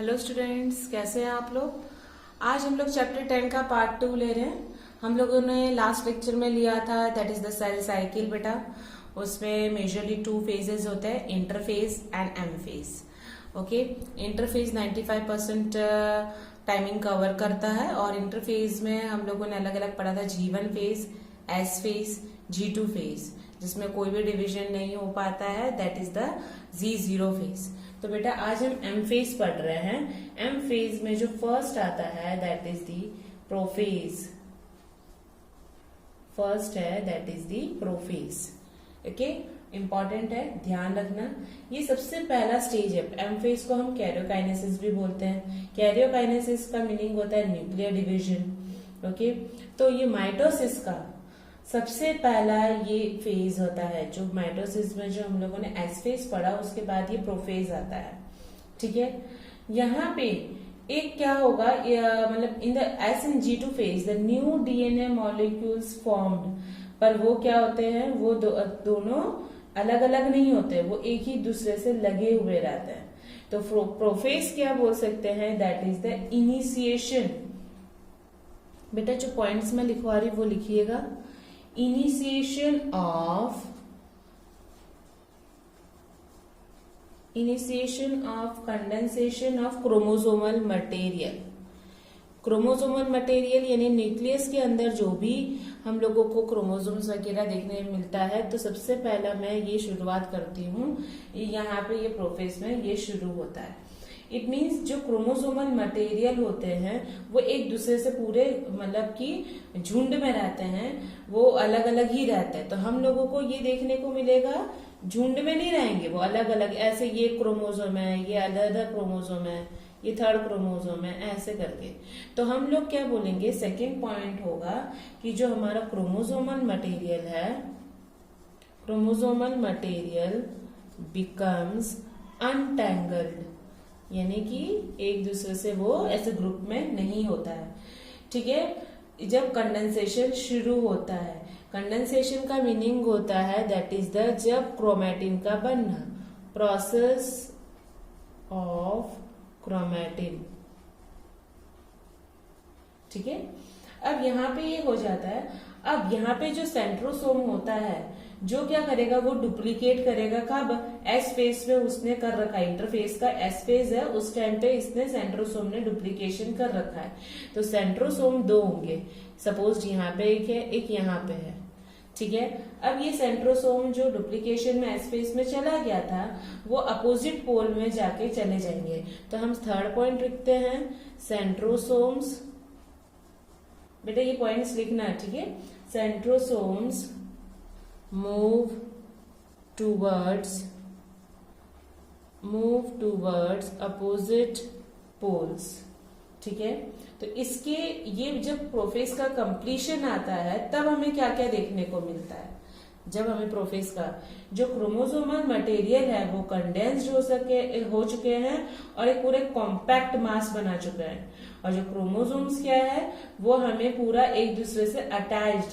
Hello students, कैसे हैं आप लोग। आज हम लोग चैप्टर 10 का पार्ट 2 ले रहे हैं। हम लोगों ने लास्ट लेक्चर में लिया था that is the cell cycle बेटा। उसमें मेजरली 2 फेजेस होते हैं, interphase and M phase. Okay, interphase 95% timing cover करता है और इंटरफेज में हम लोगों ने अलग अलग पढ़ा था G1 phase, S phase, G2 phase, जिसमें कोई भी डिवीजन नहीं हो पाता है, that is the Z0 phase. तो बेटा आज हम एम फेज पढ़ रहे हैं। एम फेज में जो फर्स्ट आता है that is the prophase. First है that is the prophase. Okay, important है, ध्यान रखना। ये सबसे पहला स्टेज है। एम फेज को हम कैरियोकाइनेसिस भी बोलते हैं। कैरियोकाइनेसिस का मीनिंग होता है न्यूक्लियर डिवीजन। ओके, तो ये माइटोसिस का सबसे पहला ये फेज होता है। जो माइटोसिस में जो हम लोगों ने एस फेज पढ़ा, उसके बाद ये प्रोफेज आता है। ठीक है, यहाँ पे एक क्या होगा, मतलब in the S and G2 phase the new DNA molecules formed. पर वो क्या होते हैं, वो दोनों अलग अलग नहीं होते, वो एक ही दूसरे से लगे हुए रहते हैं। तो प्रोफेज क्या बोल सकते हैं, दैट इज द इनिशिएशन। बेटा जो पॉइंट्स में लिखवा रही वो लिखिएगा। initiation of condensation of chromosomal material। Chromosomal material यानी न्यूक्लियस के अंदर जो भी हम लोगों को क्रोमोसोम्स वगैरह देखने में मिलता है, तो सबसे पहला मैं ये शुरुआत करती हूँ, यहाँ पे ये प्रोफेज में ये शुरू होता है। इट मीन्स जो क्रोमोसोमल मटेरियल होते हैं वो एक दूसरे से पूरे मतलब कि झुंड में रहते हैं, वो अलग अलग ही रहते हैं। तो हम लोगों को ये देखने को मिलेगा झुंड में नहीं रहेंगे, वो अलग अलग, ऐसे ये क्रोमोसोम है, ये अलग क्रोमोसोम है, ये थर्ड क्रोमोसोम है, ऐसे करके। तो हम लोग क्या बोलेंगे, सेकेंड पॉइंट होगा कि जो हमारा क्रोमोसोमल मटेरियल है, क्रोमोसोमल मटेरियल बिकम्स अनटैंगल्ड, यानी कि एक दूसरे से वो ऐसे ग्रुप में नहीं होता है। ठीक है, जब कंडेंसेशन शुरू होता है, कंडेंसेशन का मीनिंग होता है दैट इज द जब क्रोमैटिन का बनना, प्रोसेस ऑफ क्रोमैटिन। ठीक है, अब यहाँ पे ये हो जाता है। अब यहाँ पे जो सेंट्रोसोम होता है जो क्या करेगा, वो डुप्लीकेट करेगा। कब, एस फेज में उसने कर रखा है, इंटरफेज का एस फेज है, उस टाइम पे इसने सेंट्रोसोम ने डुप्लीकेशन कर रखा है। तो सेंट्रोसोम 2 होंगे, सपोज यहाँ पे एक है, एक यहाँ पे है। ठीक है, अब ये सेंट्रोसोम जो डुप्लीकेशन में एस फेज में चला गया था, वो अपोजिट पोल में जाके चले जाएंगे। तो हम थर्ड पॉइंट लिखते हैं, सेंट्रोसोम्स। बेटा ये पॉइंट्स लिखना है, ठीक है। Centrosomes move towards opposite poles। ठीक है, तो इसके ये जब प्रोफेज का कंप्लीशन आता है तब हमें क्या क्या देखने को मिलता है। जब हमें प्रोफेज का जो क्रोमोसोमल मटेरियल है वो कंडेंस्ड हो चुके हैं और एक पूरे कॉम्पैक्ट मास बना चुके हैं, और जो क्रोमोसोम्स क्या है वो हमें पूरा एक दूसरे से अटैच्ड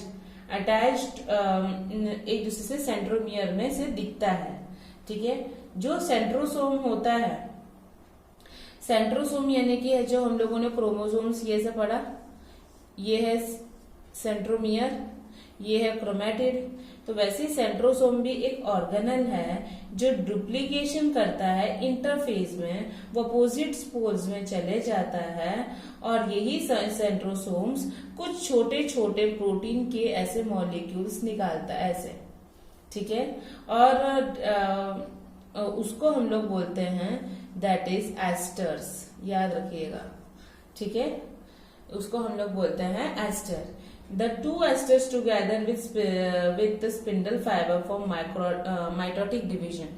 एक दूसरे से सेंट्रोमियर में से दिखता है। ठीक है, जो सेंट्रोसोम होता है, सेंट्रोसोम यानी कि जो हम लोगों ने क्रोमोसोम्स ये से पढ़ा, ये है सेंट्रोमियर, ये है क्रोमैटिड। तो वैसे सेंट्रोसोम भी एक ऑर्गेनल है जो डुप्लीकेशन करता है इंटरफेज में, वो अपोजिट पोल्स में चले जाता है, और यही सेंट्रोसोम्स कुछ छोटे छोटे प्रोटीन के ऐसे मॉलिक्यूल्स निकालता है ऐसे। ठीक है, और उसको हम लोग बोलते हैं दैट इज एस्टर्स, याद रखिएगा। ठीक है, उसको हम लोग बोलते हैं ester. The two esters together with the spindle fiber form mitotic division।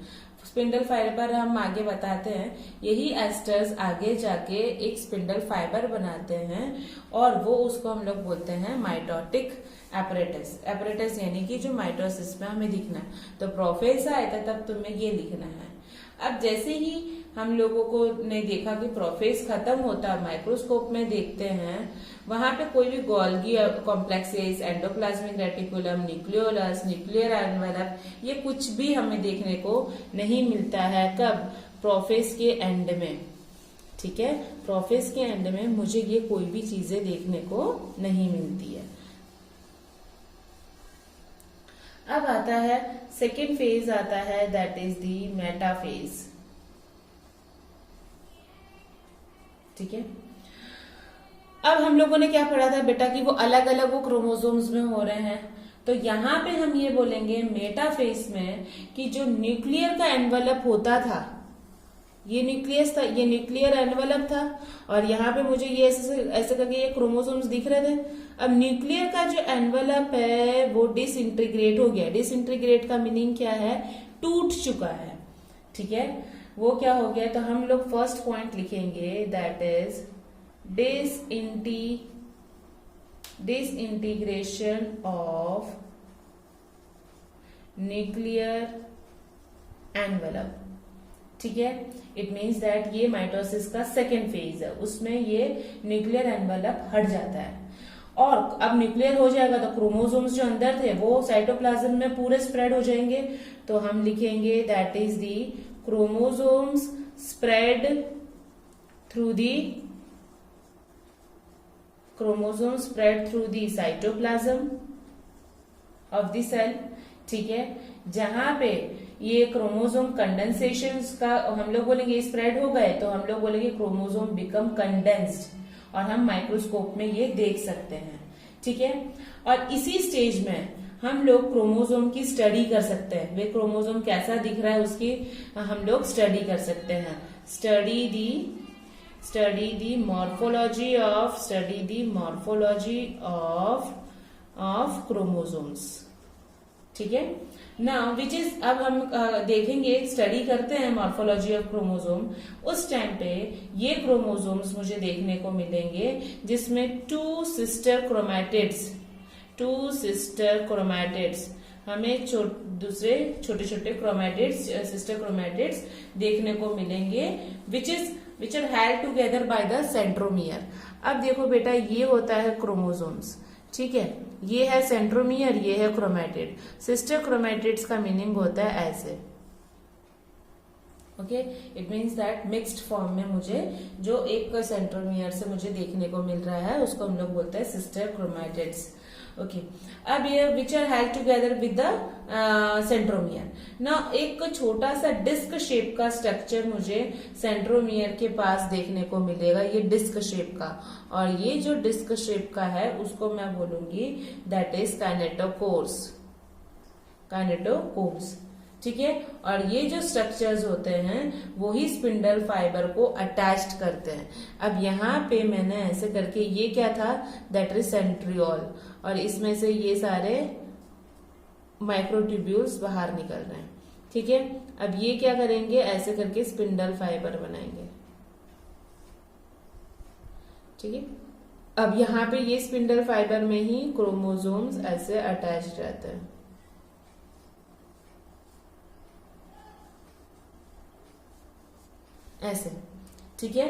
Spindle fibre हम आगे बताते हैं, यही एस्टर्स आगे जाके एक स्पिंडल फाइबर बनाते हैं और वो उसको हम लोग बोलते हैं माइटोटिक एपरेटस। एपरेटस यानी कि जो माइटोसिस में हमें दिखना है। तो प्रोफेज आया था तब तुम्हें ये लिखना है। अब जैसे ही हम लोगों को ने देखा कि प्रोफेज खत्म होता है, माइक्रोस्कोप में देखते हैं, वहां पे कोई भी Golgi complexes, endoplasmic reticulum, nucleolus, nuclear envelope, ये कुछ भी हमें देखने को नहीं मिलता है। कब, प्रोफेज के एंड में। ठीक है, प्रोफेज के एंड में मुझे ये कोई भी चीजें देखने को नहीं मिलती है। अब आता है सेकेंड फेज आता है, दैट इज दी मेटाफेज। ठीक है, अब हम लोगों ने क्या पढ़ा था बेटा कि वो अलग अलग वो क्रोमोसोम्स में हो रहे हैं, तो यहां पे हम ये बोलेंगे मेटाफेज में कि जो न्यूक्लियर का एनवेलप होता था, ये न्यूक्लियस था, ये न्यूक्लियर एनवेलप था, और यहाँ पे मुझे ये ऐसे करके ये क्रोमोसोम्स दिख रहे थे। अब न्यूक्लियर का जो एनवेलप है वो डिसइंटीग्रेट हो गया। डिसइंटीग्रेट का मीनिंग क्या है? टूट चुका है। ठीक है, वो क्या हो गया? तो हम लोग फर्स्ट पॉइंट लिखेंगे, that is disintegration of nuclear envelope। ठीक है, इट मीन्स दैट ये माइटोसिस का सेकेंड फेज है, उसमें ये न्यूक्लियर एनवेलप हट जाता है। और अब न्यूक्लियर हो जाएगा तो क्रोमोसोम्स जो अंदर थे वो साइटोप्लाज्म में पूरे स्प्रेड हो जाएंगे, तो हम लिखेंगे that is the chromosomes spread through the cytoplasm of the cell. ठीक है, जहां पे ये क्रोमोसोम कंडेंसेशन का हम लोग बोलेंगे स्प्रेड हो गए, तो हम लोग बोलेंगे क्रोमोसोम बिकम कंडेंस्ड, और हम माइक्रोस्कोप में ये देख सकते हैं। ठीक है, और इसी स्टेज में हम लोग क्रोमोसोम की स्टडी कर सकते हैं। वे क्रोमोसोम कैसा दिख रहा है उसकी हम लोग स्टडी कर सकते हैं। Study the morphology of chromosomes. ठीक है ना, विच इज, अब हम देखेंगे, स्टडी करते हैं मॉर्फोलॉजी ऑफ क्रोमोसोम। उस टाइम पे ये क्रोमोसोम्स मुझे देखने को मिलेंगे जिसमें टू सिस्टर क्रोमैटिड्स हमें दूसरे छोटे छोटे क्रोमैटिड्स, सिस्टर क्रोमैटिड्स देखने को मिलेंगे, which are held together by the centromere. अब देखो बेटा, ये होता है क्रोमोसोम्स। ठीक है, ये है सेंट्रोमियर, ये है क्रोमैटिड। सिस्टर क्रोमैटिड्स का मीनिंग होता है ऐसे। Okay, it means that mixed form में मुझे जो एक सेंट्रोमियर से मुझे देखने को मिल रहा है उसको हम लोग बोलते हैं सिस्टर क्रोमैटिड्स। ओके, अब ये which are held together with the centromere ना, एक छोटा सा डिस्क शेप का स्ट्रक्चर मुझे सेंट्रोमियर के पास देखने को मिलेगा, ये डिस्क शेप का, और ये जो डिस्क शेप का है उसको मैं बोलूंगी दैट इज काइनेटोकोर्स। ठीक है, और ये जो स्ट्रक्चर्स होते हैं वो ही स्पिंडल फाइबर को अटैच्ड करते हैं। अब यहाँ पे मैंने ऐसे करके, ये क्या था? दैट इज सेंट्रियोल, और इसमें से ये सारे माइक्रोट्यूब्यूल्स बाहर निकल रहे हैं। ठीक है, अब ये क्या करेंगे? ऐसे करके स्पिंडल फाइबर बनाएंगे। ठीक है, अब यहाँ पे ये स्पिंडल फाइबर में ही क्रोमोसोम्स ऐसे अटैच्ड रहते हैं। ऐसे। ठीक है,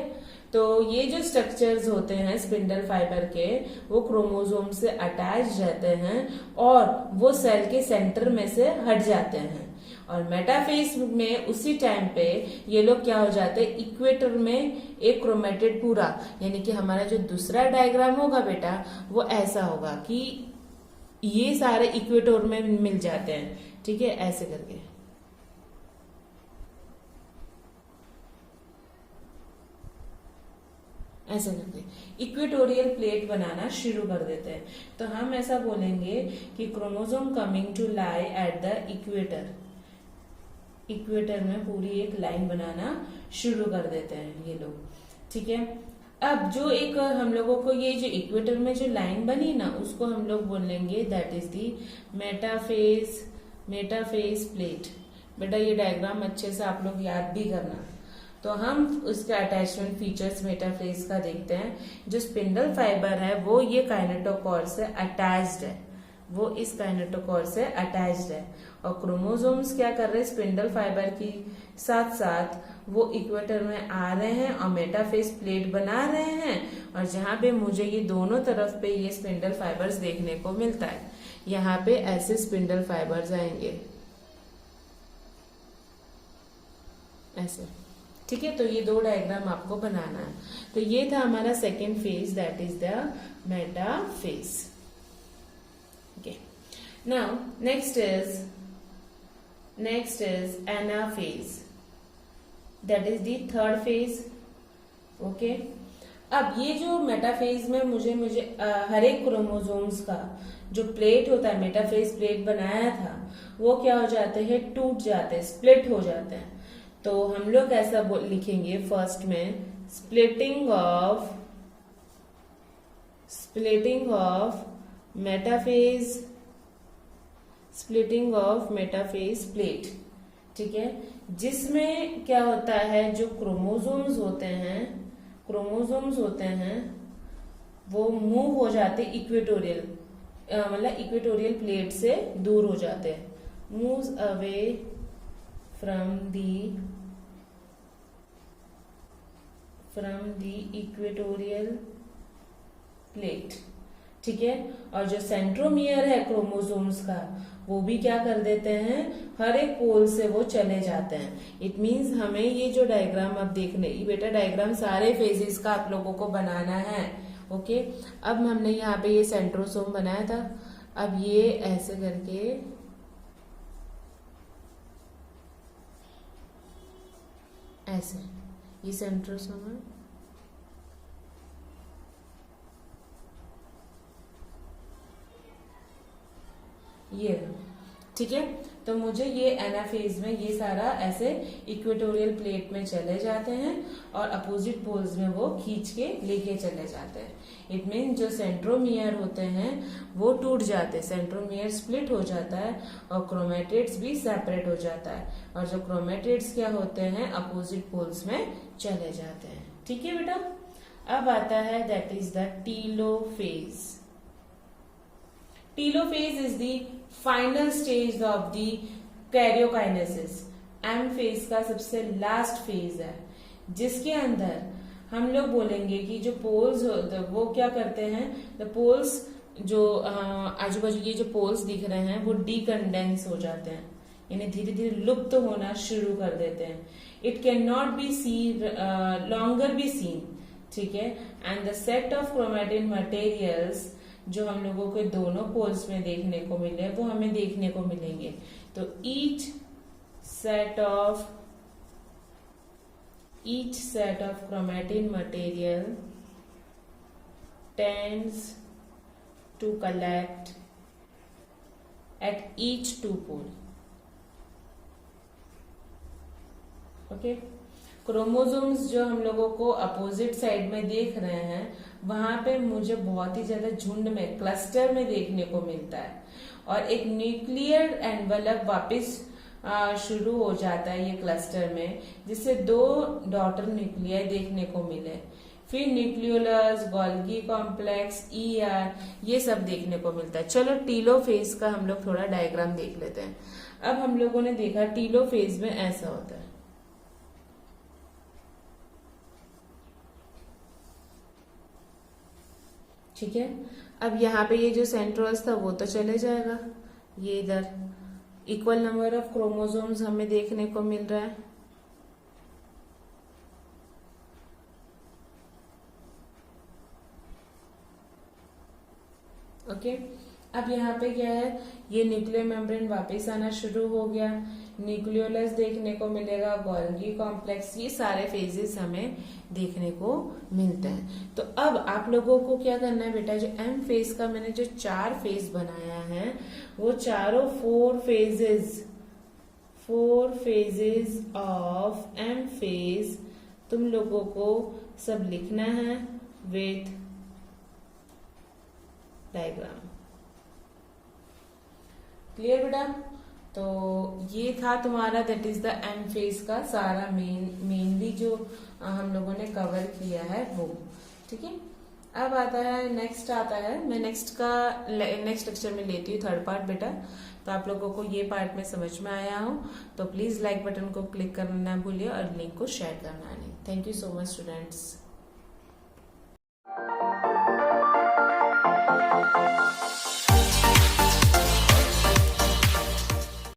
तो ये जो स्ट्रक्चर्स होते हैं स्पिंडल फाइबर के, वो क्रोमोसोम से अटैच रहते हैं और वो सेल के सेंटर में से हट जाते हैं। और मेटाफेज में उसी टाइम पे ये लोग क्या हो जाते हैं? इक्वेटर में एक क्रोमेटिड पूरा, यानी कि हमारा जो दूसरा डायग्राम होगा बेटा वो ऐसा होगा कि ये सारे इक्वेटर में मिल जाते हैं। ठीक है, ऐसे करके ऐसे करके इक्वेटोरियल प्लेट बनाना शुरू कर देते हैं। तो हम ऐसा बोलेंगे कि chromosome coming to lie at the equator में पूरी एक लाइन बनाना शुरू कर देते हैं ये लोग। ठीक है, अब जो एक हम लोगों को ये जो इक्वेटर में जो लाइन बनी ना, उसको हम लोग बोलेंगे that is the metaphase plate. बेटा ये डायग्राम अच्छे से आप लोग याद भी करना। तो हम उसका अटैचमेंट फीचर्स मेटाफेज का देखते हैं। जो स्पिंडल फाइबर है वो ये काइनेटोकोर से अटैच्ड है, वो इस काइनेटोकोर से अटैच्ड है, और क्रोमोसोम्स क्या कर रहे हैं? स्पिंडल फाइबर की साथ साथ वो इक्वेटर में आ रहे हैं और मेटाफेज प्लेट बना रहे हैं, और जहां पे मुझे ये दोनों तरफ पे ये स्पिंडल फाइबर्स देखने को मिलता है, यहाँ पे ऐसे स्पिंडल फाइबर्स आएंगे ऐसे। ठीक है, तो ये 2 डायग्राम आपको बनाना है। तो ये था हमारा second phase, that is the metaphase. Okay, now next is anaphase, that is the third phase. Okay, अब ये जो मेटाफेज में मुझे हर एक क्रोमोसोम्स का जो प्लेट होता है, मेटाफेज प्लेट बनाया था, वो क्या हो जाते हैं, टूट जाते हैं, स्प्लिट हो जाते हैं। तो हम लोग ऐसा लिखेंगे फर्स्ट में, स्प्लिटिंग ऑफ मेटाफेज प्लेट। ठीक है, जिसमें क्या होता है, जो क्रोमोसोम्स होते हैं वो मूव हो जाते इक्वेटोरियल, मतलब इक्वेटोरियल प्लेट से दूर हो जाते हैं, moves away from the equatorial plate. ठीक है, और जो सेंट्रोमियर है क्रोमोसोम्स का, वो भी क्या कर देते हैं, हर एक पोल से वो चले जाते हैं। इट मींस हमें ये जो डायग्राम अब देखने, ये बेटा डायग्राम सारे फेजेस का आप लोगों को बनाना है। ओके, अब हमने यहाँ पे ये सेंट्रोसोम बनाया था, अब ये ऐसे करके ऐसे, ये सेंट्रोसोम है, ये। ठीक है, तो मुझे ये एनाफेज में ये सारा ऐसे इक्वेटोरियल प्लेट में चले जाते हैं और अपोजिट पोल्स में वो खींच के लेके चले जाते हैं। इट मीन जो सेंट्रोमियर होते हैं वो टूट जाते हैं, सेंट्रोमियर स्प्लिट हो जाता है और क्रोमेटिड्स भी सेपरेट हो जाता है, और जो क्रोमेटिड्स क्या होते हैं, अपोजिट पोल्स में चले जाते हैं। ठीक है बेटा, अब आता है that is the telophase. Telophase is the final stage of the karyokinesis, M phase का सबसे लास्ट फेज है, जिसके अंदर हम लोग बोलेंगे कि जो पोल्स वो क्या करते हैं, द पोल्स जो आजू बाजू ये जो पोल्स दिख रहे हैं वो डीकंडेंस हो जाते हैं, यानी धीरे धीरे लुप्त होना शुरू कर देते हैं। It can not be seen longer be seen. ठीक है, and the set of chromatin materials जो हम लोगों के दोनों पोल्स में देखने को मिले वो हमें देखने को मिलेंगे। तो each set of chromatin material tends to collect at each two pole. Okay, chromosomes जो हम लोगों को अपोजिट साइड में देख रहे हैं, वहां पे मुझे बहुत ही ज्यादा झुंड में, क्लस्टर में देखने को मिलता है, और एक न्यूक्लियर एनवलप वापस शुरू हो जाता है ये क्लस्टर में, जिससे 2 डॉटर न्यूक्लियाई देखने को मिले। फिर न्यूक्लियोलस, गोल्गी कॉम्प्लेक्स, ER, ये सब देखने को मिलता है। चलो टीलोफेज का हम लोग थोड़ा डायग्राम देख लेते हैं। अब हम लोगों ने देखा टीलोफेज में ऐसा होता है, ठीक है। अब यहाँ पे ये जो सेंट्रोल्स था वो तो चले जाएगा, ये इधर इक्वल नंबर ऑफ क्रोमोसोम्स हमें देखने को मिल रहा है। ओके, अब यहाँ पे क्या है, ये न्यूक्लियर मेम्ब्रेन वापस आना शुरू हो गया, न्यूक्लियोलस देखने को मिलेगा, गोल्गी कॉम्प्लेक्स, ये सारे फेजेस हमें देखने को मिलते हैं। तो अब आप लोगों को क्या करना है बेटा, जो एम फेज का मैंने जो 4 फेज बनाया है, वो चारों 4 फेजेस ऑफ एम फेज तुम लोगों को सब लिखना है विथ डायग्राम। क्लियर बेटा? तो ये था तुम्हारा that is the M phase का सारा मेनली जो हम लोगों ने कवर किया है वो। ठीक है, अब आता है नेक्स्ट आता है, मैं नेक्स्ट लेक्चर में लेती हूँ 3rd पार्ट बेटा। तो आप लोगों को ये पार्ट में समझ में आया हो तो प्लीज लाइक बटन को क्लिक करना ना भूलिए और लिंक को शेयर करना नहीं। Thank you so much students.